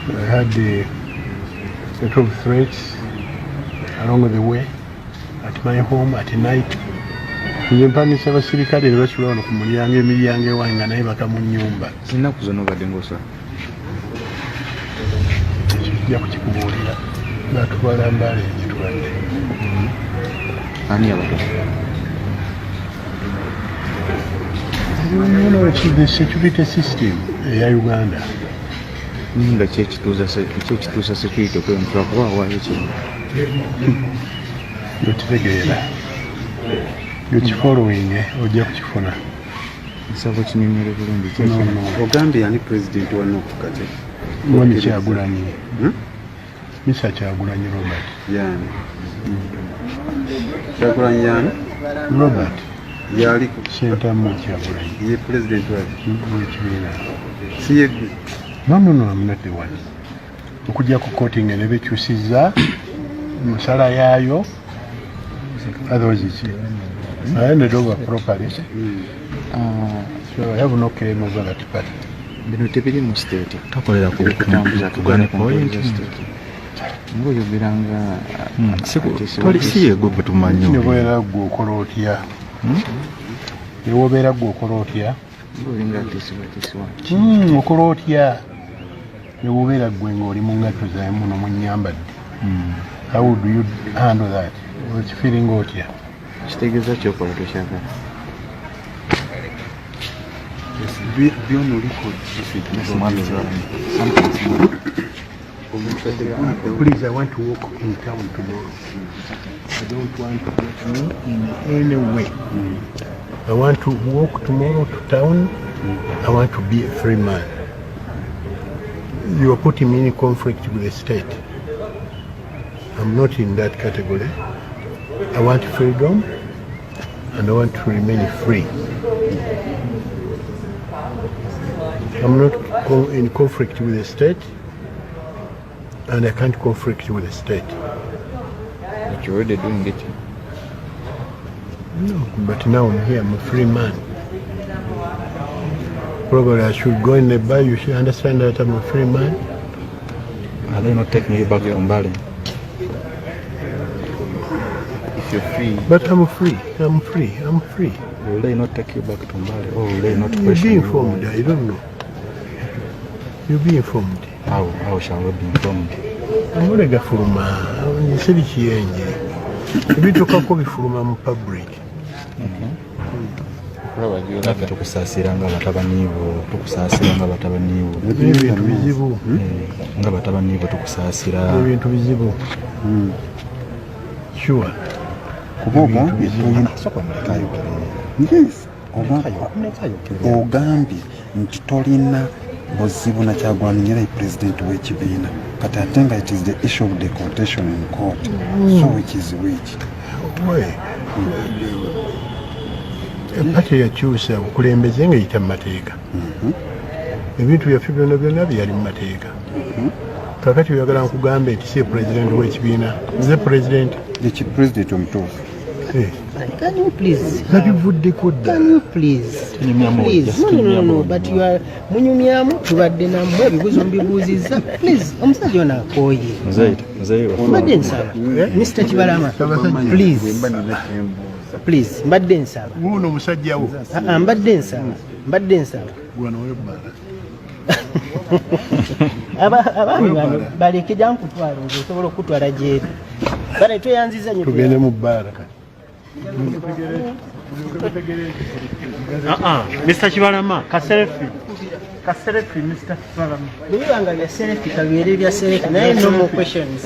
I had a lot of threats along the way, at my home, at night. Njempanisa abasirikale basula wano ku mulyango emiryango ewange nga naye baka mu nnyumba. Ennaku zonna obadde ng'osala? Kijja kukikubuulira. Batwala Mbale gitwadde. Ani abato? The security system eya Uganda. Nga kyekituusa security okwentula kuba waayo kino? Okitegeera. Following ojja kukifuna. Nsaba kinyonyere bulungi. Ogambye yani president wa NUP kati? Mwami Kyagulanyi. Mr. Kyagulanyi Robert. Yani. Kyagulanyi yani? Robert. Yali ku Sentamu Kyagulanyi. Ye president wa ekibiina. Si ye. No, I'm not the one. Okujja ku courting ne bekyusizza musala yaayo. Otherwise I handed over properly. So I have no claim over that party. Bino tebiri mu state. Takolera ku tugane point. Ngoyogeranga polisi yego butumanyi. Nyoboera gwe okola otya? Nyoboera gwe okola otya? Ngolinga tisiwa. Okola otya? Nyoboera gwe ng'oli mu ngatto zawe muno mu nnyambadde. How would you handle that? What's feeling otya? Kitegeeza kyokola tokyagala. Beyond record. Please, I want to walk in town tomorrow. I don't want to get me in any way. I want to walk tomorrow to town. I want to be a free man. You are putting me in conflict with the state. I'm not in that category. I want freedom and I want to remain free. I'm not in conflict with the state and I can't conflict with the state. But you're already doing it. No, but now I'm here, I'm a free man. Probably I should go in the bar, you should understand that I'm a free man. Are they not taking you back to Mbale? If you're free. But I'm free. Will they not take you back to Mbale? Or will they not You'll question be you? informed, I don't know. You'll be informed. How shall we be informed? Amulega fuluma, nsiri kiyenje. Ebituukako bifuluma mu public. Tukusaasira nga batabani bo, Ebintu bizibu. Nga batabani bo tukusaasira. Ebintu bizibu. Sure. Kuboga yes. Ogambye nti tolina buzibu na Kyagulanyi era president w'ekibiina. Kati ate nga it is the issue of deportation in court. So which is which? Epati yakyusa obukulembeze nga yita mu mateeka. Ebintu byaffe byonna byali mu mateeka. Kakati oyagala nkugambe nti si president w'ekibiina. Nze president. The president omutuufu. Can you please? Can you please? Please. No. But you are munyumyamu tubadde namwe ebibuzo mbibuuzizza. Please, omusajja ono akooye. Mbadde nsaba. Mr. Kibalama. Please, mbadde nsaba. Wuno omusajja wo. Mbadde nsaba. Gwana webala. Abaami bano baleke jankutwala nze osobola okutwala gyeri. Bale tweyanziza nnyo. Tugende mu bbaara kati. Mr. Kibalama, kaserefi, Mr. Kibalama. Bwibanga bya serefi kabiere bya serefi naye no more questions.